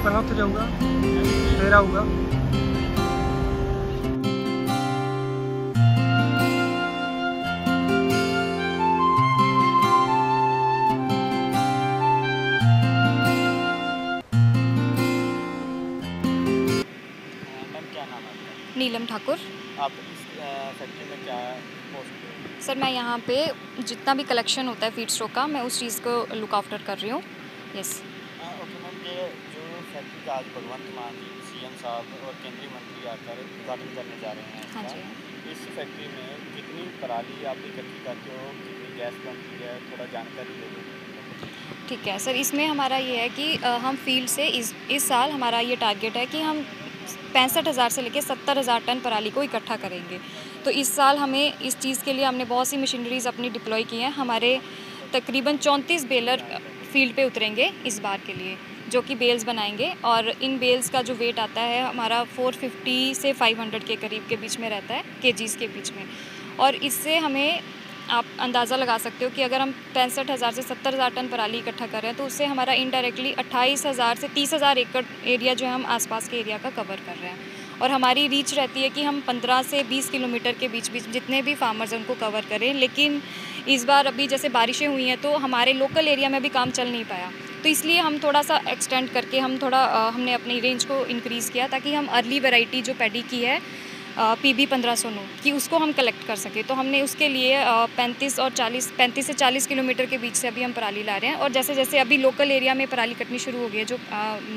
कहाँ ਉੱਥੇ ਜਾਊਗਾ ਫੇਰ ਆਊਗਾ। नीलम ठाकुर। आप इस फैक्ट्री में क्या पोस्ट पे हो? सर मैं यहाँ पे जितना भी कलेक्शन होता है फीड स्टॉक का, मैं उस चीज़ को लुक आफ्टर कर रही हूँ। यस। ओके मैम, ये जो फैक्ट्री का आज भगवंत मान जी सीएम साहब और केंद्रीय मंत्री आकर उद्घाटन करने जा रहे हैं हाँ इसका। जी। इस फैक्ट्री में कितनी पराली आप इकट्ठी करते हो, कितनी गैस बनती है, थोड़ा जानकारी दे दो। ठीक है सर, इसमें हमारा ये है कि हम फील्ड से इस साल हमारा ये टारगेट है कि हम 65,000 से लेकर 70,000 टन पराली को इकट्ठा करेंगे। तो इस साल हमें इस चीज़ के लिए हमने बहुत सी मशीनरीज़ अपनी डिप्लॉय की हैं। हमारे तकरीबन 34 बेलर फील्ड पे उतरेंगे इस बार के लिए, जो कि बेल्स बनाएंगे। और इन बेल्स का जो वेट आता है हमारा 450 से 500 के करीब के बीच में रहता है, केजीज़ के बीच में। और इससे हमें आप अंदाज़ा लगा सकते हो कि अगर हम 65,000 से 70,000 टन पराली इकट्ठा कर रहे हैं तो उससे हमारा इनडायरेक्टली 28,000 से 30,000 एकड़ एरिया जो है हम आसपास के एरिया का कवर कर रहे हैं। और हमारी रीच रहती है कि हम 15 से 20 किलोमीटर के बीच बीच जितने भी फार्मर्स हैं उनको कवर करें। लेकिन इस बार अभी जैसे बारिशें हुई हैं तो हमारे लोकल एरिया में भी काम चल नहीं पाया, तो इसलिए हम थोड़ा सा एक्सटेंड करके हमने अपनी रेंज को इंक्रीज़ किया ताकि हम अर्ली वैरायटी जो पैडी की है PB 1509 कि उसको हम कलेक्ट कर सकें। तो हमने उसके लिए 35 से 40 किलोमीटर के बीच से अभी हम पराली ला रहे हैं। और जैसे जैसे अभी लोकल एरिया में पराली कटनी शुरू हो गई है, जो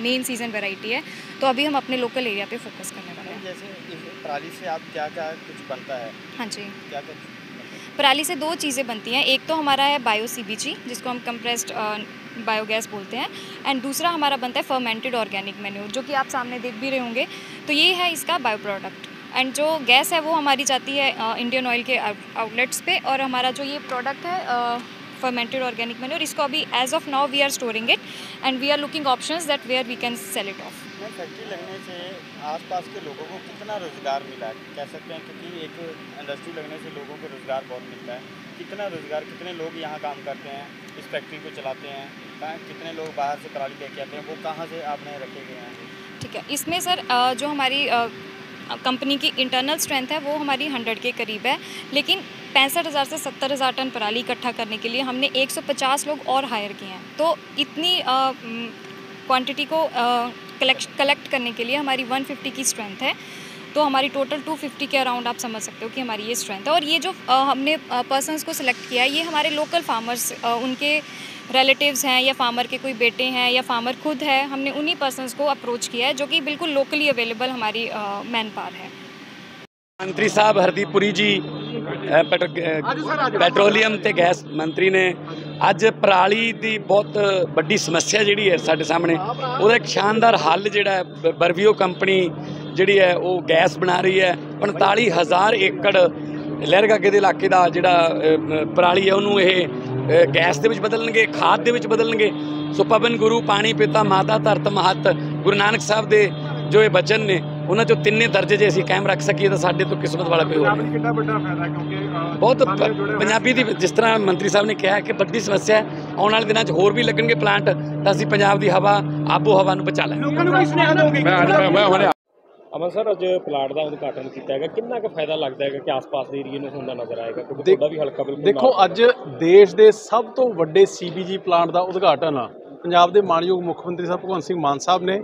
मेन सीज़न वैरायटी है, तो अभी हम अपने लोकल एरिया पे फोकस करने वाले हैं। जैसे इस पराली से आप क्या क्या कुछ बनता है? हाँ जी, क्या क्या पराली से 2 चीज़ें बनती हैं। एक तो हमारा है बायो CBG जिसको हम कंप्रेस्ड बायोगैस बोलते हैं, एंड दूसरा हमारा बनता है फर्मेंटेड ऑर्गेनिक मैन्योर, जो कि आप सामने देख भी रहे होंगे। तो ये है इसका बायो प्रोडक्ट। एंड जो गैस है वो हमारी जाती है इंडियन ऑयल के आउटलेट्स पे। और हमारा जो ये प्रोडक्ट है फर्मेंटेड ऑर्गेनिक मैन्योर, इसको अभी as of now we are storing it and we are looking options that where we can sell it off. Factory लगने से आसपास के लोगों को कितना रोज़गार मिला है कह सकते हैं? क्योंकि एक इंडस्ट्री लगने से लोगों को रोज़गार बहुत मिलता है। कितना रोज़गार, कितने लोग यहाँ काम करते हैं, इस फैक्ट्री को चलाते हैं, कितने लोग बाहर से पराली लेके आते हैं, वो कहाँ से आपने रखे गए हैं? ठीक है, इसमें सर जो हमारी कंपनी की इंटरनल स्ट्रेंथ है वो हमारी 100 के करीब है। लेकिन 65,000 से 70,000 टन पराली इकट्ठा करने के लिए हमने 150 लोग और हायर किए हैं। तो इतनी क्वांटिटी को कलेक्ट करने के लिए हमारी 150 की स्ट्रेंथ है। तो हमारी टोटल 250 के अराउंड आप समझ सकते हो कि हमारी ये स्ट्रेंथ है। और ये जो हमने पर्सनस को सिलेक्ट किया है, ये हमारे लोकल फार्मर्स, उनके रिलेटिव्स हैं या फार्मर के कोई बेटे हैं या फार्मर खुद है, हमने उन्हीं पर्सनस को अप्रोच किया है जो कि बिल्कुल लोकली अवेलेबल हमारी मैन पावर है। मंत्री साहब हरदीप पुरी जी ਪੈਟਰੋਲੀਅਮ ਤੇ ਗੈਸ ਮੰਤਰੀ ਨੇ ਅੱਜ ਪਰਾਲੀ ਦੀ ਬਹੁਤ ਵੱਡੀ ਸਮੱਸਿਆ ਜਿਹੜੀ ਹੈ ਸਾਡੇ ਸਾਹਮਣੇ, ਉਹਦਾ ਇੱਕ ਸ਼ਾਨਦਾਰ ਹੱਲ ਜਿਹੜਾ ਹੈ ਬਰਵੀਓ ਕੰਪਨੀ ਜਿਹੜੀ ਹੈ ਉਹ ਗੈਸ ਬਣਾ ਰਹੀ ਹੈ। 45,000 ਏਕੜ ਲਹਿਰਗਾਗੇ ਦੇ ਇਲਾਕੇ ਦਾ ਜਿਹੜਾ ਪਰਾਲੀ ਹੈ ਉਹਨੂੰ ਇਹ ਗੈਸ ਦੇ ਵਿੱਚ ਬਦਲਣਗੇ, ਖਾਦ ਦੇ ਵਿੱਚ ਬਦਲਣਗੇ। ਸੋ ਪਵਨ ਗੁਰੂ, ਪਾਣੀ ਪਿਤਾ, ਮਾਤਾ ਧਰਤ ਮਹੱਤ, ਗੁਰੂ ਨਾਨਕ ਸਾਹਿਬ ਦੇ जो ये बचन ने उन्होंने जो 3 दर्जे जे असीं कायम रख सकीए तो साडे तो किस्मत वाला कोई हो बहुत पंजाबी दी जिस तरह मंत्री साहब ने कहा कि बड़ी समस्या है। आने वाले दिनों होर भी लगणगे प्लांट तो असीं पंजाब की हवा आबो हवा नूं बचा लांगे। अमन सर, अज प्लांट का उद्घाटन किया है, कितना का फायदा लगता है कि आस-पास के एरिए में होंदा नज़र आएगा? क्योंकि तुहाडा भी हल्का बिल्कुल देखो अज देश के सब तो वड्डे CBG प्लांट का उद्घाटन पंजाब के मानयोग मुख्य मंत्री साहब भगवंत सिंह मान साहब ने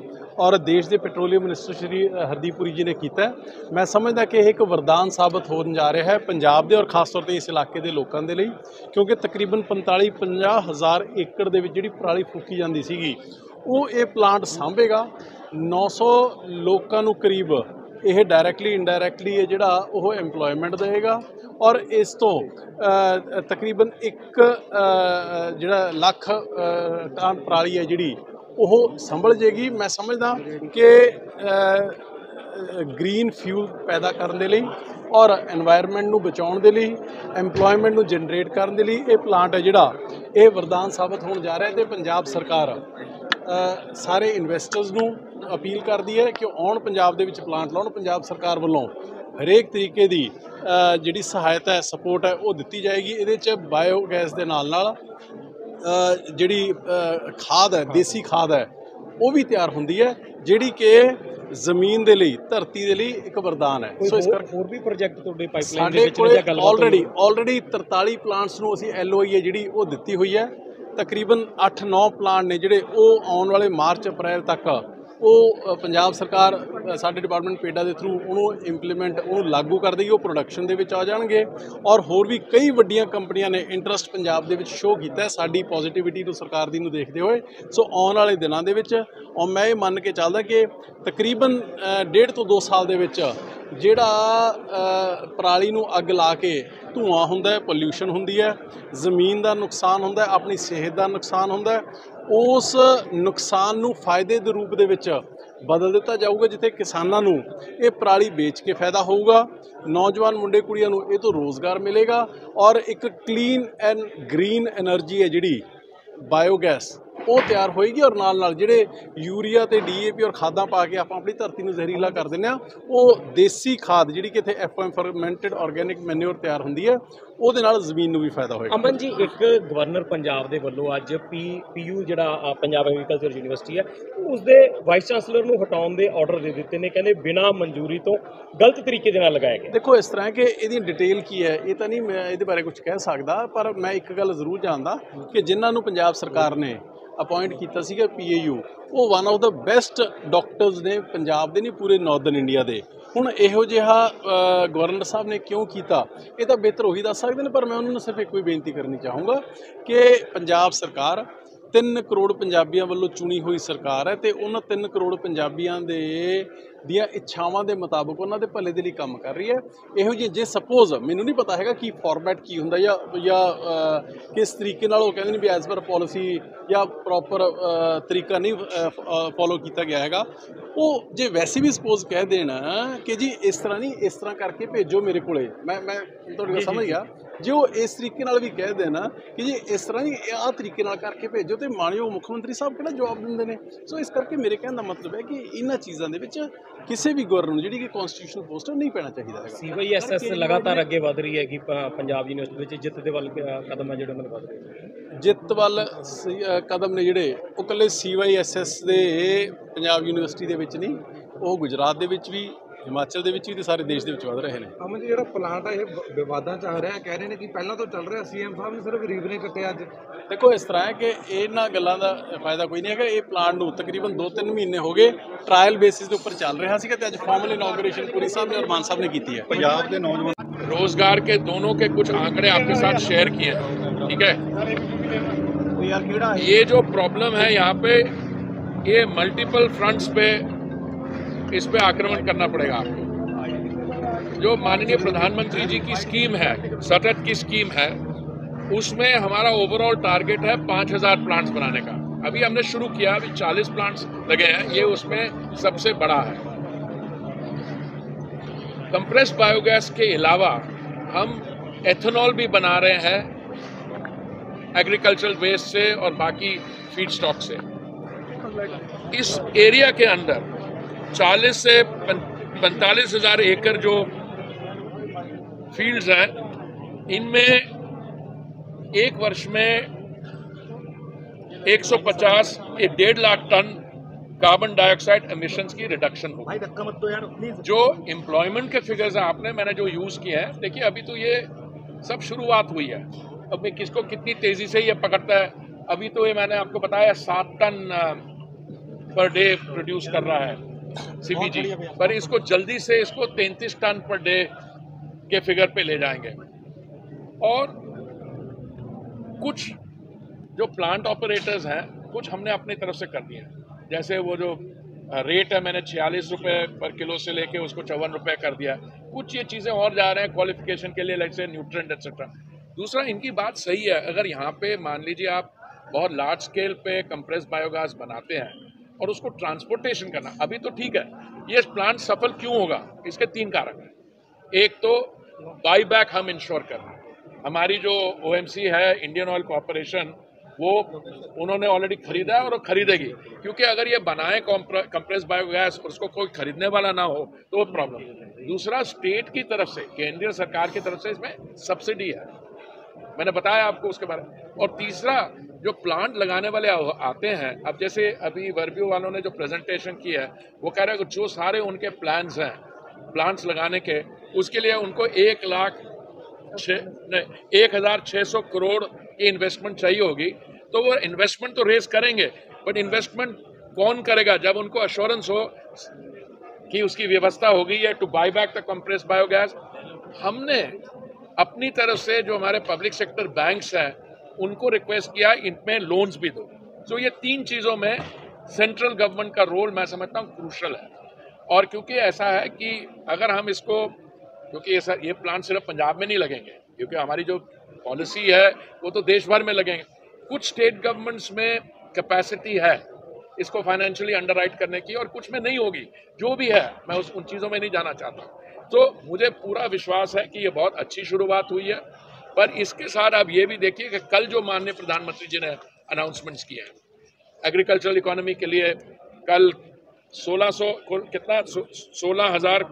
और देश के पेट्रोलियम मिनिस्टर श्री हरदीप पुरी जी ने किया है। मैं समझदा कि एक वरदान साबित होने जा रहा है पंजाब के और खास तौर पर इस इलाके के लोगों के लिए, क्योंकि तकरीबन 45-50,000 एकड़ के जिहड़ी पराली फूकी जाती सी वो ये प्लांट सांभेगा। 900 लोगों को करीब यह डायरैक्टली इनडायरैक्टली है जिहड़ा वो एम्पलॉयमेंट देगा और इस तो तकरीबन 1 जिहड़ा लाख टन पराली है जिहड़ी वो संभल जाएगी। मैं समझदा कि ग्रीन फ्यूल पैदा करने लिए और एनवायरनमेंट नूं बचाउण दे लई, एम्पलॉयमेंट नूं जनरेट करने के लिए ये प्लांट है जिहड़ा ये वरदान साबित होने जा रहा है। तो पंजाब सरकार सारे इन्वेस्टर्स नूं अपील करती है कि आउण पंजाब दे विच प्लांट लाउण। पंजाब सरकार वालों हरेक तरीके की जिहड़ी सहायता है, सपोर्ट है वो दी जाएगी। इहदे च बायोगैस के नाल जिहड़ी खाद है, देसी खाद है ਉਹ ਵੀ ਤਿਆਰ ਹੁੰਦੀ ਹੈ, ਜਿਹੜੀ ਕਿ ਜ਼ਮੀਨ ਦੇ ਲਈ, ਧਰਤੀ ਦੇ ਲਈ ਇੱਕ ਵਰਦਾਨ ਹੈ। ਸੋ ਇਸ ਕਰਕੇ ਹੋਰ ਵੀ ਪ੍ਰੋਜੈਕਟ ਤੁਹਾਡੇ ਪਾਈਪਲਾਈਨ ਦੇ ਵਿੱਚ ਜਾਂ ਗੱਲਬਾਤ ਆਲਰੇਡੀ 43 ਪਲਾਂਟਸ ਨੂੰ ਅਸੀਂ LOI ਹੈ ਜਿਹੜੀ ਉਹ ਦਿੱਤੀ ਹੋਈ ਹੈ। ਤਕਰੀਬਨ 8-9 ਪਲਾਂਟ ਨੇ ਜਿਹੜੇ ਉਹ ਆਉਣ ਵਾਲੇ ਮਾਰਚ ਅਪ੍ਰੈਲ ਤੱਕ ਉਹ ਪੰਜਾਬ ਸਰਕਾਰ ਸਾਡੇ ਡਿਪਾਰਟਮੈਂਟ ਪੇਡਾ ਦੇ ਥਰੂ ਉਹਨੂੰ ਲਾਗੂ ਕਰ ਦੇਗੀ, ਉਹ ਪ੍ਰੋਡਕਸ਼ਨ ਦੇ ਵਿੱਚ ਆ ਜਾਣਗੇ। ਔਰ ਹੋਰ ਵੀ ਕਈ ਵੱਡੀਆਂ ਕੰਪਨੀਆਂ ਨੇ ਇੰਟਰਸਟ ਪੰਜਾਬ ਦੇ ਵਿੱਚ ਸ਼ੋਅ ਕੀਤਾ ਹੈ ਸਾਡੀ ਪੋਜ਼ਿਟਿਵਿਟੀ ਨੂੰ, ਸਰਕਾਰ ਦੀ ਨੂੰ ਦੇਖਦੇ ਹੋਏ। ਸੋ ਆਉਣ ਵਾਲੇ ਦਿਨਾਂ ਦੇ ਵਿੱਚ ਮੈਂ ਇਹ ਮੰਨ ਕੇ ਚੱਲਦਾ ਕਿ ਤਕਰੀਬਨ 1.5 ਤੋਂ 2 ਸਾਲ ਦੇ ਵਿੱਚ ਜਿਹੜਾ ਪਰਾਲੀ ਨੂੰ ਅੱਗ ਲਾ ਕੇ ਧੂਆਂ ਹੁੰਦਾ ਹੈ, ਪੋਲਿਊਸ਼ਨ ਹੁੰਦੀ ਹੈ, ਜ਼ਮੀਨ ਦਾ ਨੁਕਸਾਨ ਹੁੰਦਾ ਹੈ, ਆਪਣੀ ਸਿਹਤ ਦਾ ਨੁਕਸਾਨ ਹੁੰਦਾ ਹੈ, ਉਸ ਨੁਕਸਾਨ ਨੂੰ ਫਾਇਦੇ ਦੇ ਰੂਪ ਦੇ ਵਿੱਚ ਬਦਲ ਦਿੱਤਾ ਜਾਊਗਾ, ਜਿੱਥੇ ਕਿਸਾਨਾਂ ਨੂੰ ਇਹ ਪਰਾਲੀ ਵੇਚ ਕੇ ਫਾਇਦਾ ਹੋਊਗਾ, ਨੌਜਵਾਨ ਮੁੰਡੇ ਕੁੜੀਆਂ ਨੂੰ ਇਹ ਤੋਂ ਰੋਜ਼ਗਾਰ ਮਿਲੇਗਾ ਔਰ ਇੱਕ ਕਲੀਨ ਐਂਡ ਗ੍ਰੀਨ ਐਨਰਜੀ ਹੈ ਜਿਹੜੀ ਬਾਇਓਗੈਸ ਉਹ ਤਿਆਰ ਹੋਏਗੀ। ਔਰ ਨਾਲ ਜਿਹੜੇ ਯੂਰੀਆ ਤੇ DAP ਔਰ ਖਾਦਾਂ ਪਾ ਕੇ ਆਪਾਂ ਆਪਣੀ ਧਰਤੀ ਨੂੰ ਜ਼ਹਿਰੀਲਾ ਕਰ ਦਿੰਦੇ ਆ, ਉਹ ਦੇਸੀ ਖਾਦ ਜਿਹੜੀ ਕਿ ਇੱਥੇ FM ਫਰਮੈਂਟਡ ਆਰਗੈਨਿਕ ਮੈਨਿਓਰ ਤਿਆਰ ਹੁੰਦੀ ਹੈ, ਉਹਦੇ ਨਾਲ ਜ਼ਮੀਨ ਨੂੰ ਵੀ ਫਾਇਦਾ ਹੋਏਗਾ। ਅਮਨ ਜੀ, ਇੱਕ ਗਵਰਨਰ ਪੰਜਾਬ ਦੇ ਵੱਲੋਂ ਅੱਜ PU ਜਿਹੜਾ ਪੰਜਾਬ ਐਗਰੀਕਲਚਰ ਯੂਨੀਵਰਸਿਟੀ ਹੈ, ਉਸਦੇ ਵਾਈਸ ਚਾਂਸਲਰ ਨੂੰ ਹਟਾਉਣ ਦੇ ਆਰਡਰ ਦੇ ਦਿੱਤੇ ਨੇ, ਕਹਿੰਦੇ ਬਿਨਾਂ ਮਨਜ਼ੂਰੀ ਤੋਂ ਗਲਤ ਤਰੀਕੇ ਦੇ ਨਾਲ ਲਗਾਇਆ ਗਿਆ। ਦੇਖੋ ਇਸ ਤਰ੍ਹਾਂ ਕਿ ਇਹਦੀ ਡਿਟੇਲ ਕੀ ਹੈ ਇਹ ਤਾਂ ਨਹੀਂ ਮੈਂ ਇਹਦੇ ਬਾਰੇ ਕੁਝ ਕਹਿ ਸਕਦਾ, ਪਰ ਮੈਂ ਇੱਕ ਗੱਲ ਜ਼ਰੂਰ ਜਾਣਦਾ ਕਿ ਜਿਨ੍ਹਾਂ ਨੂੰ ਪੰਜਾਬ ਸਰਕਾਰ ਨੇ ਅਪਾਇੰਟ ਕੀਤਾ ਸੀਗਾ PAU, ਉਹ one of the best doctors ਨੇ ਪੰਜਾਬ ਦੇ, ਨਹੀਂ ਪੂਰੇ ਨਾਰਦਰਨ ਇੰਡੀਆ ਦੇ। ਹੁਣ ਇਹੋ ਜਿਹਾ ਗਵਰਨਰ ਸਾਹਿਬ ਨੇ ਕਿਉਂ ਕੀਤਾ ਇਹ ਤਾਂ ਬਿਹਤਰ ਉਹੀ ਦੱਸ ਸਕਦੇ ਨੇ, ਪਰ ਮੈਂ ਉਹਨਾਂ ਨੂੰ ਸਿਰਫ ਇੱਕੋ ਹੀ ਬੇਨਤੀ ਕਰਨੀ ਚਾਹੂੰਗਾ ਕਿ ਪੰਜਾਬ ਸਰਕਾਰ 3 ਕਰੋੜ ਪੰਜਾਬੀਆਂ ਵੱਲੋਂ ਚੁਣੀ ਹੋਈ ਸਰਕਾਰ ਹੈ ਤੇ ਉਹਨਾਂ 3 ਕਰੋੜ ਪੰਜਾਬੀਆਂ ਦੀਆਂ ਇੱਛਾਵਾਂ ਦੇ ਮੁਤਾਬਕ ਉਹਨਾਂ ਦੇ ਭਲੇ ਦੇ ਲਈ ਕੰਮ ਕਰ ਰਹੀ ਹੈ। ਇਹੋ ਜਿਹੇ ਜੇ ਸਪੋਜ਼ ਮੈਨੂੰ ਨਹੀਂ ਪਤਾ ਹੈਗਾ ਕੀ ਫਾਰਮੈਟ ਕੀ ਹੁੰਦਾ ਜਾਂ ਕਿਸ ਤਰੀਕੇ ਨਾਲ ਉਹ ਕਹਿੰਦੇ ਨੇ ਵੀ ਐਜ਼ ਪਰ ਪਾਲਿਸੀ ਜਾਂ ਪ੍ਰੋਪਰ ਤਰੀਕਾ ਨਹੀਂ ਫੋਲੋ ਕੀਤਾ ਗਿਆ ਹੈਗਾ, ਉਹ ਜੇ ਵੈਸੇ ਵੀ ਸਪੋਜ਼ ਕਹਿ ਦੇਣ ਕਿ ਜੀ ਇਸ ਤਰ੍ਹਾਂ ਨਹੀਂ, ਇਸ ਤਰ੍ਹਾਂ ਕਰਕੇ ਭੇਜੋ ਮੇਰੇ ਕੋਲੇ, ਮੈਂ ਤੁਹਾਡੀ ਗੱਲ ਸਮਝ ਗਿਆ, ਜੇ ਉਹ ਇਸ ਤਰੀਕੇ ਨਾਲ ਵੀ ਕਹਿ ਦੇਣਾ ਕਿ ਜੀ ਇਸ ਤਰ੍ਹਾਂ ਨਹੀਂ ਆਹ ਤਰੀਕੇ ਨਾਲ ਕਰਕੇ ਭੇਜੋ, ਤੇ ਮਾਣਯੋਗ ਮੁੱਖ ਮੰਤਰੀ ਸਾਹਿਬ ਕਿਹੜਾ ਜਵਾਬ ਦਿੰਦੇ ਨੇ। ਸੋ ਇਸ ਕਰਕੇ ਮੇਰੇ ਕਹਿਣ ਦਾ ਮਤਲਬ ਹੈ ਕਿ ਇਹਨਾਂ ਚੀਜ਼ਾਂ ਦੇ ਵਿੱਚ ਕਿਸੇ ਵੀ ਗਵਰਨਰ ਨੂੰ ਜਿਹੜੀ ਕਿ ਕਨਸਟੀਟਿਊਸ਼ਨਲ ਪੋਸਟ ਨਹੀਂ ਪੈਣਾ ਚਾਹੀਦਾ ਹੈਗਾ। CYSS ਲਗਾਤਾਰ ਅੱਗੇ ਵਧ ਰਹੀ ਹੈ ਕਿ ਪੰਜਾਬ ਯੂਨੀਵਰਸਿਟੀ ਵਿੱਚ ਜਿੱਤ ਦੇ ਵੱਲ ਕਦਮ ਹੈ ਜਿਹੜੇ ਉਹਨਾਂ ਦੇ ਵਧ ਰਹੇ, ਜਿੱਤ ਵੱਲ ਕਦਮ ਨੇ ਜਿਹੜੇ ਉਹ ਇਕੱਲੇ CYSS ਦੇ ਪੰਜਾਬ ਯੂਨੀਵਰਸਿਟੀ ਦੇ ਵਿੱਚ ਨਹੀਂ, ਉਹ ਗੁਜਰਾਤ ਦੇ ਵਿੱਚ ਵੀ, ਹਿਮਾਚਲ ਦੇ ਵਿੱਚ ਵੀ ਤੇ ਸਾਰੇ ਦੇਸ਼ ਦੇ ਵਿੱਚ ਵਧ ਰਹੇ ਨੇ। ਅਮਨ ਜੀ, ਜਿਹੜਾ ਪਲਾਂਟ ਆ ਇਹ ਵਿਵਾਦਾਂ ਚ ਆ ਰਿਹਾ, ਕਹਿ ਰਹੇ ਨੇ ਕਿ ਪਹਿਲਾਂ ਤੋਂ ਚੱਲ ਰਿਹਾ, CM ਸਾਹਿਬ ਨੇ ਸਿਰਫ ਰੀਵ ਨੇ ਕੱਟਿਆ ਅੱਜ। ਦੇਖੋ ਇਸ ਤਰ੍ਹਾਂ ਹੈ ਕਿ ਇਹਨਾਂ ਗੱਲਾਂ ਦਾ ਫਾਇਦਾ ਕੋਈ ਨਹੀਂ ਹੈਗਾ। ਇਹ ਪਲਾਂਟ ਨੂੰ ਤਕਰੀਬਨ 2-3 ਮਹੀਨੇ ਹੋ ਗਏ ਟ੍ਰਾਇਲ ਬੇਸਿਸ ਦੇ ਉੱਪਰ ਚੱਲ ਰਿਹਾ ਸੀਗਾ ਤੇ ਅੱਜ ਫਾਰਮਲ ਇਨੌਗੂਰੇਸ਼ਨ ਪੁਰੀ ਸਾਹਿਬ ਨੇ और मान साहब ने की है। पंजाब के नौजवान रोजगार के दोनों के कुछ आंकड़े आपके साथ शेयर किए हैं, ठीक है। ये जो प्रॉब्लम है यहाँ पे, ये मल्टीपल फ्रंट्स पे इस पे आक्रमण करना पड़ेगा आपको। जो माननीय प्रधानमंत्री जी की स्कीम है, सतत की स्कीम है, उसमें हमारा ओवरऑल टारगेट है 5000 प्लांट्स बनाने का। अभी हमने शुरू किया, अभी 40 प्लांट्स लगे हैं, ये उसमें सबसे बड़ा है। कंप्रेस्ड बायोगैस के अलावा हम एथेनॉल भी बना रहे हैं एग्रीकल्चरल वेस्ट से और बाकी फीड स्टॉक से। इस एरिया के अंदर 40 से 45 हज़ार एकड़ जो फील्ड्स हैं, इनमें एक वर्ष में 150-1.5 lakh ton carbon dioxide emissions की रिडक्शन होगी। जो एम्प्लॉयमेंट के फिगर्स हैं मैंने जो यूज़ किए हैं, देखिए अभी तो ये सब शुरुआत हुई है, अब मैं किसको कितनी तेज़ी से ये पकड़ता है। अभी तो ये मैंने आपको बताया 7 टन पर डे प्रोड्यूस कर रहा है CBG, पर इसको जल्दी से इसको 33 टन पर डे के फिगर पे ले जाएंगे। और कुछ जो प्लांट ऑपरेटर्स हैं, कुछ हमने अपनी तरफ से कर दिए हैं, जैसे वो जो रेट है मैंने 46 रुपये पर किलो से लेके उसको 54 रुपये कर दिया। कुछ ये चीज़ें और जा रहे हैं क्वालिफिकेशन के लिए, लाइक से न्यूट्रेंट एक्सेट्रा। दूसरा, इनकी बात सही है, अगर यहाँ पे मान लीजिए आप बहुत लार्ज स्केल पे कंप्रेस्ड बायोगैस बनाते हैं और उसको ट्रांसपोर्टेशन करना, अभी तो ठीक है, ये प्लांट सफल क्यों होगा, इसके 3 कारक हैं। एक तो बाई बैक हम इंश्योर कर रहे हैं, हमारी जो OMC है, इंडियन ऑयल कॉरपोरेशन, वो उन्होंने ऑलरेडी खरीदा है और वो खरीदेगी, क्योंकि अगर ये बनाए कंप्रेस्ड बायोगैस और उसको कोई खरीदने वाला ना हो तो वो प्रॉब्लम। दूसरा, स्टेट की तरफ से, केंद्रीय सरकार की तरफ से इसमें सब्सिडी है, मैंने बताया आपको उसके बारे में। और तीसरा, जो प्लांट लगाने वाले आते हैं, अब जैसे अभी वर्बियो वालों ने जो प्रेजेंटेशन की है वो कह रहे हैं कि जो सारे उनके प्लान्स हैं प्लांट्स लगाने के, उसके लिए उनको 1,600 करोड़ की इन्वेस्टमेंट चाहिए होगी। तो वो इन्वेस्टमेंट तो रेज करेंगे, बट इन्वेस्टमेंट कौन करेगा जब उनको अश्योरेंस हो कि उसकी व्यवस्था होगी है to buy back the compressed biogas. हमने अपनी तरफ से जो हमारे पब्लिक सेक्टर बैंक्स हैं उनको रिक्वेस्ट किया इनमें लोन्स भी दो। तो ये 3 चीज़ों में सेंट्रल गवर्नमेंट का रोल मैं समझता हूँ क्रूशल है। और क्योंकि ऐसा है कि अगर हम इसको, क्योंकि ये प्लांट सिर्फ पंजाब में नहीं लगेंगे, क्योंकि हमारी जो पॉलिसी है वो तो देश भर में लगेंगे। कुछ स्टेट गवर्नमेंट्स में कैपेसिटी है इसको फाइनेंशियली अंडरराइट करने की और कुछ में नहीं होगी। जो भी है मैं उन चीज़ों में नहीं जाना चाहता। तो मुझे पूरा विश्वास है कि ये बहुत अच्छी शुरुआत हुई है, पर इसके साथ आप ये भी देखिए कि कल जो माननीय प्रधानमंत्री जी ने अनाउंसमेंट्स किए हैं एग्रीकल्चरल इकोनॉमी के लिए, कल 16,000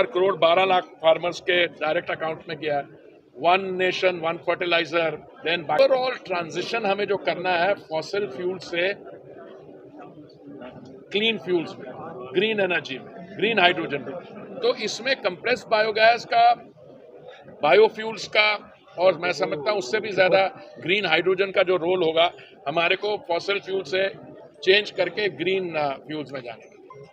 करोड़ 12 लाख फार्मर्स के डायरेक्ट अकाउंट में गया है। 1 nation 1 fertiliser. Then overall transition हमें जो करना है फॉसिल फ्यूल से क्लीन फ्यूल्स में, ग्रीन एनर्जी में, ग्रीन हाइड्रोजन में। तो इसमें कंप्रेस्ड बायोगैस का, बायोफ्यूल्स का और मैं समझता हूँ उससे भी ज़्यादा ग्रीन हाइड्रोजन का जो रोल होगा, हमारे को फॉसिल फ्यूल से चेंज करके ग्रीन फ्यूल्स में जाने का।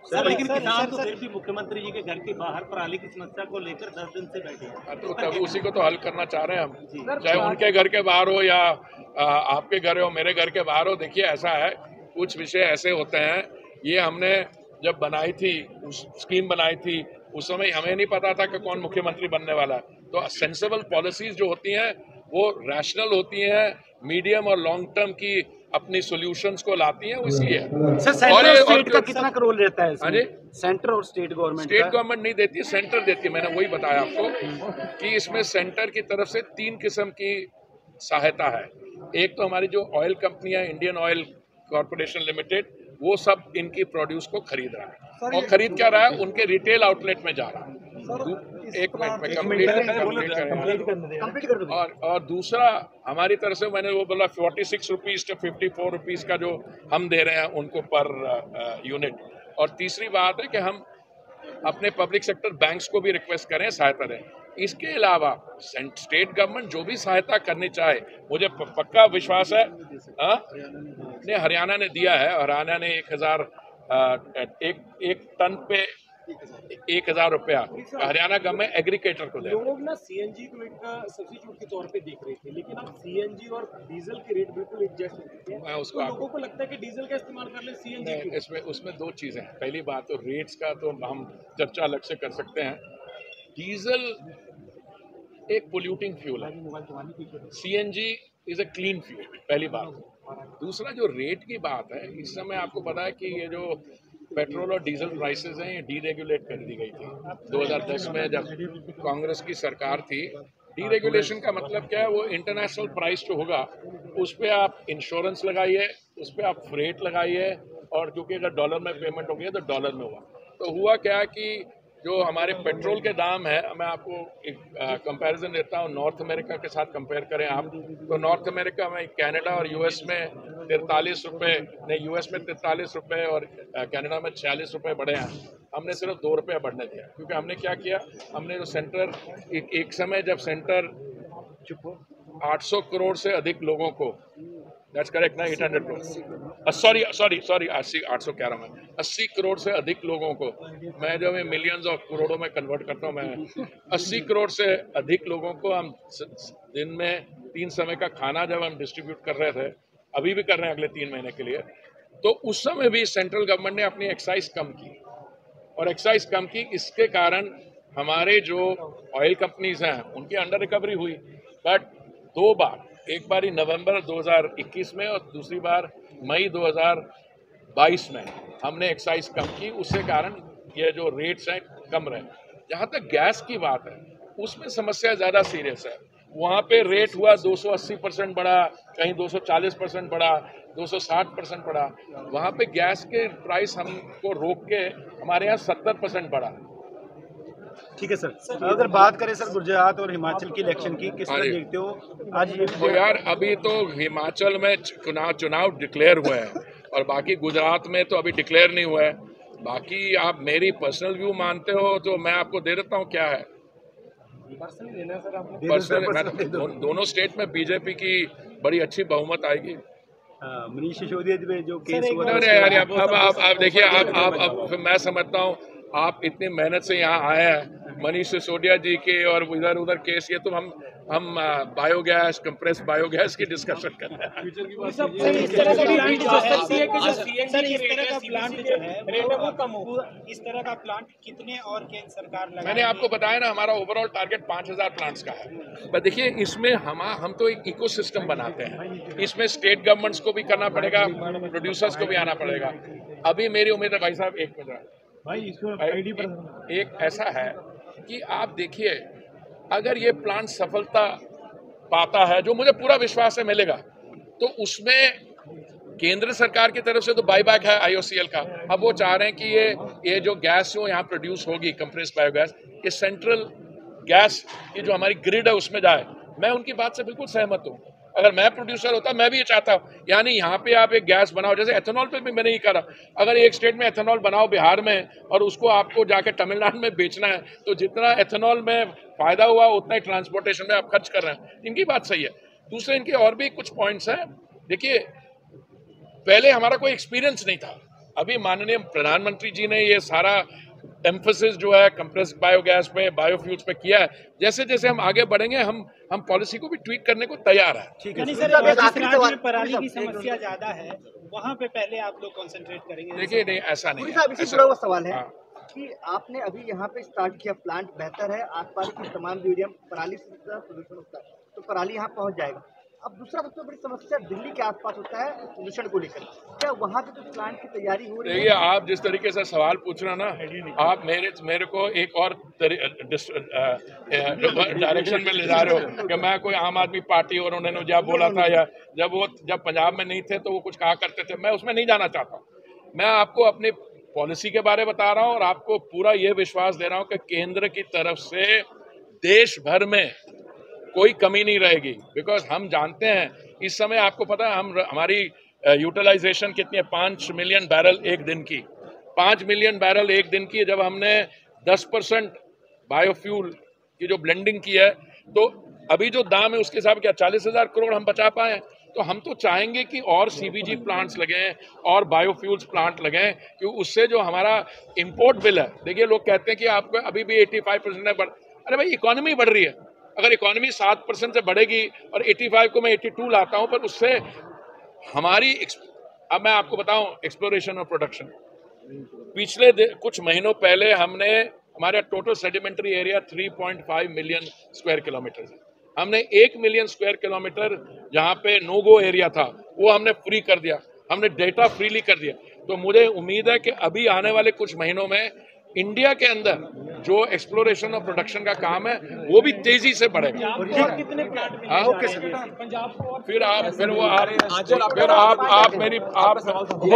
सर, लेकिन किसान तो फिर भी मुख्यमंत्री जी के घर के बाहर पराली की समस्या को लेकर 10 दिन से बैठे हैं। तो तब उसी को तो हल करना चाह रहे हैं हम, चाहे उनके घर के बाहर हो या आपके घर हो, मेरे घर के बाहर हो। देखिए ऐसा है, कुछ विषय ऐसे होते हैं, ये हमने जब बनाई थी, उस स्कीम बनाई थी, उस समय हमें नहीं पता था कि कौन मुख्यमंत्री बनने वाला है। तो सेंसिबल पॉलिसीज जो होती हैं वो रैशनल होती हैं, मीडियम और लॉन्ग टर्म की अपनी सॉल्यूशंस को लाती हैं, इसलिए। सर, सेंटर और स्टेट का कितना रोल रहता है इसमें? सेंटर और स्टेट गवर्नमेंट नहीं देती, सेंटर देती है। मैंने वही बताया आपको कि इसमें सेंटर की तरफ से 3 किस्म की सहायता है। एक तो हमारी जो ऑयल कंपनियां, इंडियन ऑयल कॉर्पोरेशन लिमिटेड, वो सब इनकी प्रोड्यूस को खरीद रहा है और खरीद क्या रहा है, उनके रिटेल आउटलेट में जा रहा है। एक मिनट में कंप्लीट करें। और दूसरा हमारी तरफ से मैंने वो बोला 46 रुपीज़ to 54 रुपीज़ का जो हम दे रहे हैं उनको पर यूनिट। और तीसरी बात है कि हम अपने पब्लिक सेक्टर बैंक्स को भी रिक्वेस्ट करें सहायता दें। इसके अलावा स्टेट गवर्नमेंट जो भी सहायता करनी चाहे, मुझे पक्का विश्वास है ने हरियाणा ने दिया है। हरियाणा ने 1,000 एक टन पे 1,000 रुपया हरियाणा गवर्नमेंट एग्रीकल्चर को दे। लोग ना सीएनजी को एक सब्स्टिट्यूट के तौर पे देख रहे थे, लेकिन अब सीएनजी और डीजल के रेट बिल्कुल एडजस्ट हो चुके हैं। उसको तो लोगों को लगता है कि डीजल का इस्तेमाल कर ले, सीएनजी उसमें 2 चीज़ें हैं। पहली बात तो रेट्स का तो हम चर्चा अलग से कर सकते हैं। डीजल एक पोल्यूटिंग फ्यूल है, CNG is a clean fuel, पहली बात। दूसरा जो रेट की बात है, इस समय आपको पता है कि ये जो पेट्रोल और डीजल प्राइसेस हैं ये डीरेगुलेट कर दी गई थी 2010 में जब कांग्रेस की सरकार थी। डीरेगुलेशन का मतलब क्या है, वो इंटरनेशनल प्राइस जो होगा उस पर आप इंश्योरेंस लगाइए, उस पर आप फ्रेट लगाइए, और क्योंकि अगर डॉलर में पेमेंट होगी तो डॉलर में हुआ। तो हुआ क्या कि जो हमारे पेट्रोल के दाम है, मैं आपको एक कंपैरिजन देता हूँ, नॉर्थ अमेरिका के साथ कंपेयर करें आप, तो नॉर्थ अमेरिका में, कनाडा और यूएस में 43 रुपये, नहीं यूएस में 43 रुपये और कनाडा में 46 रुपये बढ़े हैं। हमने सिर्फ 2 रुपये बढ़ने दिया, क्योंकि हमने क्या किया, हमने जो सेंटर एक समय जब सेंटर 800 करोड़ से अधिक लोगों को, दैट्स करेक्ट ना, 800 करोड़, सॉरी 800 कह रहा हूँ मैं, 80 करोड़ से अधिक लोगों को, मैं जब मिलियंस ऑफ करोड़ों में कन्वर्ट करता हूँ, मैं 80 करोड़ से अधिक लोगों को हम दिन में 3 समय का खाना जब हम डिस्ट्रीब्यूट कर रहे थे, अभी भी कर रहे हैं अगले 3 महीने के लिए, तो उस समय भी सेंट्रल गवर्नमेंट ने अपनी एक्साइज कम की, और एक्साइज कम की, इसके कारण हमारे जो ऑयल कंपनीज हैं उनकी अंडर रिकवरी हुई। बट 2 बार, एक बार ही नवंबर 2021 में और दूसरी बार मई 2022 में हमने एक्साइज कम की, उसके कारण ये जो रेट्स हैं कम रहे। जहाँ तक गैस की बात है, उसमें समस्या ज़्यादा सीरियस है। वहाँ पे रेट हुआ 280% बढ़ा, कहीं 240% बढ़ा, 260% बढ़ा। वहाँ पे गैस के प्राइस हमको रोक के हमारे यहाँ 70% बढ़ा। ठीक है सर, अगर बात करें सर गुजरात और हिमाचल की इलेक्शन की, किस तरह देखते हो आज ये? तो यार अभी तो हिमाचल में चुनाव डिक्लेयर हुए हैं और बाकी गुजरात में तो अभी डिक्लेयर नहीं हुआ है। बाकी आप मेरी पर्सनल व्यू मानते हो तो मैं आपको दे देता हूँ क्या है पर्सनल। दोनों स्टेट में बीजेपी की बड़ी अच्छी बहुमत आएगी। मनीष सिसोदिया में जो केस हुआ अरे यार अब आप देखिए अब मैं समझता हूँ आप इतनी मेहनत से यहाँ आए हैं, मनीष सिसोदिया जी के और इधर उधर केस, ये तो हम बायोगैस, कंप्रेस बायोगैस की डिस्कशन कर रहे हैं। इस तरह का प्लांट कितने और केंद्र सरकार लगा? मैंने आपको बताया ना हमारा ओवरऑल टारगेट 5000 प्लांट्स का है। पर देखिए इसमें हम तो एक इकोसिस्टम बनाते हैं, इसमें स्टेट गवर्नमेंट्स को भी करना पड़ेगा, प्रोड्यूसर्स को भी आना पड़ेगा। अभी मेरी उम्मीद है भाई साहब एक मिनट, एक ऐसा है कि आप देखिए अगर ये प्लांट सफलता पाता है, जो मुझे पूरा विश्वास है मिलेगा, तो उसमें केंद्र सरकार की तरफ से तो बाईबैक है IOCL का। अब वो चाह रहे हैं कि ये जो गैस जो यहाँ प्रोड्यूस होगी कंप्रेस्ड बायोगैस, ये सेंट्रल गैस की जो हमारी ग्रिड है उसमें जाए। मैं उनकी बात से बिल्कुल सहमत हूँ। अगर मैं प्रोड्यूसर होता मैं भी ये चाहता हूँ, यानी यहाँ पे आप एक गैस बनाओ, जैसे एथेनॉल पे भी मैंने ये करा। अगर एक स्टेट में एथेनॉल बनाओ बिहार में और उसको आपको जाके तमिलनाडु में बेचना है, तो जितना एथेनॉल में फायदा हुआ उतना ही ट्रांसपोर्टेशन में आप खर्च कर रहे हैं। इनकी बात सही है। दूसरे इनके और भी कुछ पॉइंट्स हैं। देखिए पहले हमारा कोई एक्सपीरियंस नहीं था, अभी माननीय प्रधानमंत्री जी ने ये सारा एम्फोसिस जो है कंप्रेस्ड बायोगैस पे, बायोफ्यूल्स पे किया है। जैसे जैसे हम आगे बढ़ेंगे हम पॉलिसी को भी ट्वीक करने को तैयार है। ठीक है सर, जिस राज्य में पराली की समस्या ज्यादा है वहाँ पे पहले आप लोग कंसंट्रेट करेंगे? देखिए नहीं ऐसा नहीं है। इससे जुड़ा हुआ सवाल है कि आपने अभी यहाँ पे स्टार्ट किया, प्लांट बेहतर है, आसपास की तमाम एरिया पराली से प्रदूषण होता है, तो पराली यहाँ पहुँच जाएगा। अब दूसरा सबसे बड़ी समस्या दिल्ली के आसपास होता है प्रदूषण को लेकर, क्या वहाँ पे जो प्लांट की तैयारी हो रही है? देखिए आप जिस तरीके से सवाल पूछ रहे हैं ना, आप मेरे को एक और डायरेक्शन में ले जा रहे हो कि मैं कोई आम आदमी पार्टी और उन्होंने जब बोला था या जब पंजाब में नहीं थे तो वो कुछ कहा करते थे, मैं उसमें नहीं जाना चाहता। मैं आपको अपनी पॉलिसी के बारे में बता रहा हूँ और आपको पूरा ये विश्वास दे रहा हूँ कि केंद्र की तरफ से देश भर में कोई कमी नहीं रहेगी। बिकॉज हम जानते हैं इस समय आपको पता है हमारी यूटिलाइजेशन कितनी है, 5 मिलियन बैरल एक दिन की, 5 मिलियन बैरल एक दिन की। जब हमने 10% बायोफ्यूल की जो ब्लेंडिंग की है, तो अभी जो दाम है उसके हिसाब क्या 40,000 करोड़ हम बचा पाए। तो हम तो चाहेंगे कि और CBG प्लांट्स लगें और बायोफ्यूल्स प्लांट लगें, क्योंकि उससे जो हमारा इम्पोर्ट बिल है, देखिए लोग कहते हैं कि आपको अभी भी 85% है अरे भाई इकोनॉमी बढ़ रही है। अगर इकोनॉमी 7% से बढ़ेगी और 85 को मैं 82 लाता हूं, पर उससे हमारी अब मैं आपको बताऊं एक्सप्लोरेशन और प्रोडक्शन, पिछले कुछ महीनों पहले हमने हमारे total sedimentary area 3.5 million square kilometre है। हमने 1 मिलियन स्क्वायर किलोमीटर जहां पे नो गो एरिया था वो हमने फ्री कर दिया, हमने डेटा फ्रीली कर दिया। तो मुझे उम्मीद है कि अभी आने वाले कुछ महीनों में इंडिया के अंदर जो एक्सप्लोरेशन और प्रोडक्शन का काम है वो भी तेजी से बढ़ेगा। कितने प्लांट हो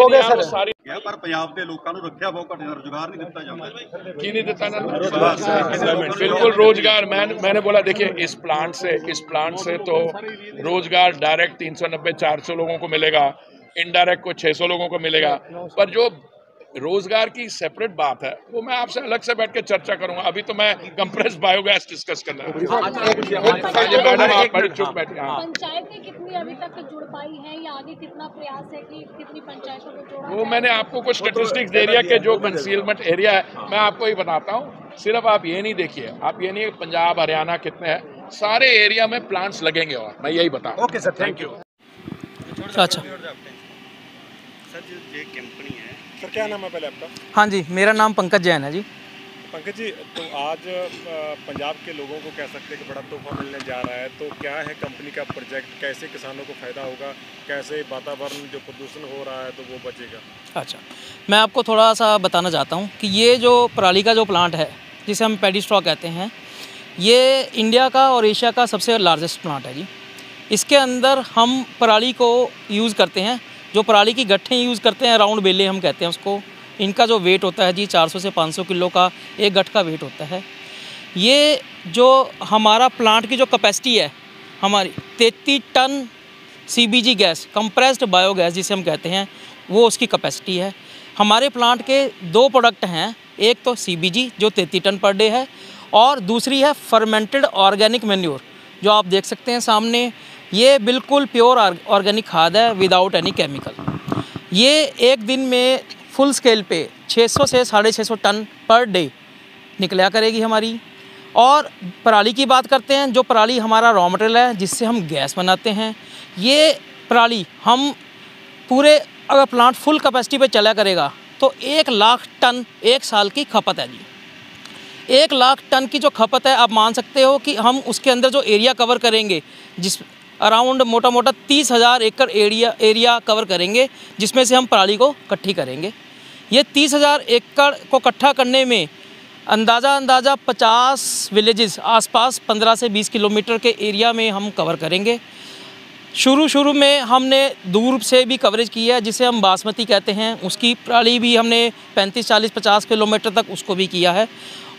गए सर सारी पर पंजाब के लोगों को रखा बहुत घट रोजगार नहीं दिता जाता की नहीं देता ना, बिल्कुल रोजगार। मैंने बोला देखिए इस प्लांट से तो रोजगार डायरेक्ट 390-400 लोगों को मिलेगा, इनडायरेक्ट को 600 लोगों को मिलेगा। पर जो रोजगार की सेपरेट बात है वो मैं आपसे अलग से बैठ के चर्चा करूंगा। अभी तो मैं कंप्रेस्ड बायोगैस डिस्कस करना है। मैडम आप बड़ी चुप बैठे। पंचायतें कितनी अभी तक जुड़ पाई हैं या आगे कितना प्रयास है कि कितनी पंचायतों को जोड़ा? वो मैंने आपको कुछ स्टेटिस्टिक्स दे दिया कि जो कंसीलमेंट एरिया है मैं आपको ही बताता हूँ। सिर्फ आप ये नहीं देखिए, आप ये नहीं पंजाब हरियाणा कितने हैं, सारे एरिया में प्लांट्स लगेंगे और मैं यही बता। Okay sir, thank you. अच्छा सर, जो ये कंपनी है, सर क्या नाम है पहले आपका? हाँ जी, मेरा नाम पंकज जैन है जी। पंकज जी, तो आज पंजाब के लोगों को कह सकते हैं कि बड़ा तोहफा मिलने जा रहा है, तो क्या है कंपनी का प्रोजेक्ट, कैसे किसानों को फ़ायदा होगा, कैसे वातावरण जो प्रदूषण हो रहा है तो वो बचेगा? अच्छा, मैं आपको थोड़ा सा बताना चाहता हूँ कि ये जो पराली का जो प्लांट है जिसे हम पैडी स्ट्रॉ कहते हैं, ये इंडिया का और एशिया का सबसे लार्जेस्ट प्लांट है जी। इसके अंदर हम पराली को यूज़ करते हैं, जो पराली की गट्ठें यूज़ करते हैं, राउंड बेले हम कहते हैं उसको। इनका जो वेट होता है जी 400 से 500 किलो का एक गठ का वेट होता है। ये जो हमारा प्लांट की जो कैपेसिटी है हमारी 33 ton CBG gas, compressed biogas जिसे हम कहते हैं, वो उसकी कैपेसिटी है। हमारे प्लांट के 2 प्रोडक्ट हैं, एक तो CBG जो 33 टन पर डे है और दूसरी है फर्मेंटेड ऑर्गेनिक मैन्योर जो आप देख सकते हैं सामने। ये बिल्कुल प्योर ऑर्गेनिक खाद है विदाउट एनी केमिकल। ये एक दिन में फुल स्केल पे 600 से 650 टन पर डे निकला करेगी हमारी। और पराली की बात करते हैं, जो पराली हमारा रॉ मटेरियल है जिससे हम गैस बनाते हैं, ये पराली हम पूरे अगर प्लांट फुल कैपेसिटी पे चला करेगा तो 1 लाख टन एक साल की खपत है जी। 1 लाख टन की जो खपत है, आप मान सकते हो कि हम उसके अंदर जो एरिया कवर करेंगे, जिस अराउंड मोटा मोटा 30,000 एकड़ एरिया कवर करेंगे, जिसमें से हम पराली को इकट्ठी करेंगे। ये 30,000 एकड़ को इकट्ठा करने में अंदाज़ा 50 विलेजेस आसपास 15 से 20 किलोमीटर के एरिया में हम कवर करेंगे। शुरू में हमने दूर से भी कवरेज की है, जिसे हम बासमती कहते हैं, उसकी पराली भी हमने 35, 40, 50 किलोमीटर तक उसको भी किया है।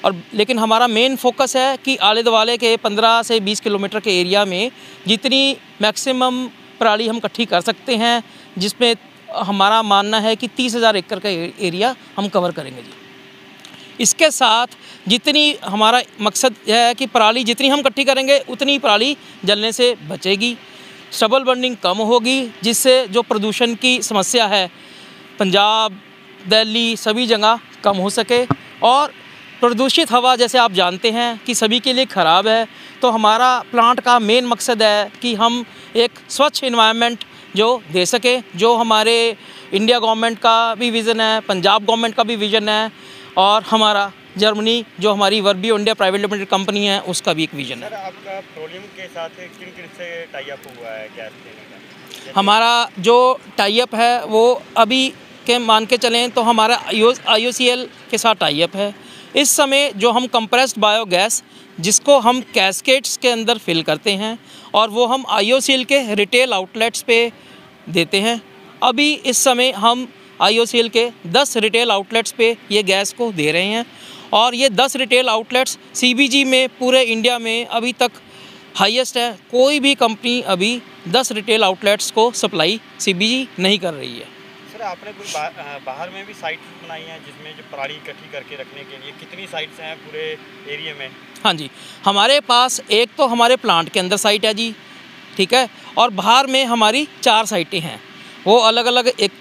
और लेकिन हमारा मेन फोकस है कि आले दुआले के 15 से 20 किलोमीटर के एरिया में जितनी मैक्सिमम पराली हम इकट्ठी कर सकते हैं, जिसमें हमारा मानना है कि 30,000 एकड़ का एरिया हम कवर करेंगे जी। इसके साथ जितनी हमारा मकसद यह है कि पराली जितनी हम इकट्ठी करेंगे उतनी पराली जलने से बचेगी, स्टबल बर्निंग कम होगी, जिससे जो प्रदूषण की समस्या है पंजाब, दिल्ली सभी जगह कम हो सके। और प्रदूषित हवा जैसे आप जानते हैं कि सभी के लिए ख़राब है, तो हमारा प्लांट का मेन मकसद है कि हम एक स्वच्छ एनवायरनमेंट जो दे सके, जो हमारे इंडिया गवर्नमेंट का भी विज़न है, पंजाब गवर्नमेंट का भी विज़न है, और हमारा जर्मनी जो हमारी वर्बियो इंडिया प्राइवेट लिमिटेड कंपनी है उसका भी एक विज़न है। सर, आपका पेट्रोलियम के साथ किन से टाई अप हुआ है गैस देने का? हमारा जो टाई अप है वो अभी के मान के चलें तो हमारा IOCL के साथ टाई अप है। इस समय जो हम कंप्रेस्ड बायोगैस जिसको हम कैस्केड्स के अंदर फिल करते हैं और वो हम IOCL के रिटेल आउटलेट्स पे देते हैं। अभी इस समय हम IOCL के 10 रिटेल आउटलेट्स पे ये गैस को दे रहे हैं, और ये 10 रिटेल आउटलेट्स CBG में पूरे इंडिया में अभी तक हाईएस्ट है। कोई भी कंपनी अभी 10 रिटेल आउटलेट्स को सप्लाई CBG नहीं कर रही है। सर, आपने कोई बाहर में भी साइट्स बनाई हैं जिसमें जो पराली इकट्ठी करके रखने के लिए, कितनी साइट्स हैं पूरे एरिया में? हाँ जी, हमारे पास एक तो हमारे प्लांट के अंदर साइट है जी, ठीक है, और बाहर में हमारी 4 साइटें हैं, वो अलग अलग एक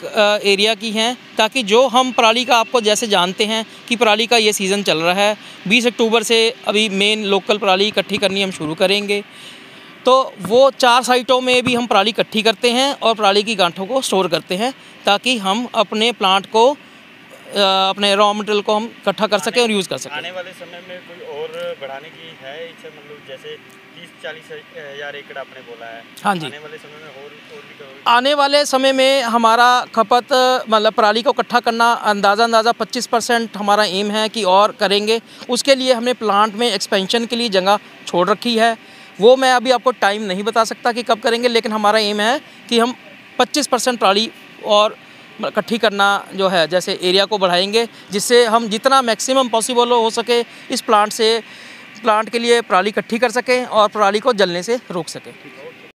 एरिया की हैं, ताकि जो हम पराली का आपको जैसे जानते हैं कि पराली का ये सीज़न चल रहा है, 20 अक्टूबर से अभी मेन लोकल पराली इकट्ठी करनी हम शुरू करेंगे, तो वो 4 साइटों में भी हम पराली इकट्ठी करते हैं और पराली की गांठों को स्टोर करते हैं, ताकि हम अपने प्लांट को अपने रॉ मटेरियल को हम इकट्ठा कर सकें और यूज़ कर सकें। आने वाले समय में कोई और बढ़ाने की है इच्छा, मतलब जैसे 30-40 हज़ार एकड़ आपने बोला है? हाँ जी, आने वाले समय में और भी करोगे? आने वाले समय में हमारा खपत मतलब पराली को इकट्ठा करना अंदाज़ा 25% हमारा एम है कि और करेंगे। उसके लिए हमने प्लांट में एक्सपेंशन के लिए जगह छोड़ रखी है, वो मैं अभी आपको टाइम नहीं बता सकता कि कब करेंगे, लेकिन हमारा एम है कि हम 25% पराली और इकट्ठी करना जो है जैसे एरिया को बढ़ाएंगे, जिससे हम जितना मैक्सिमम पॉसिबल हो सके इस प्लांट के लिए पराली इकट्ठी कर सकें और पराली को जलने से रोक सकें।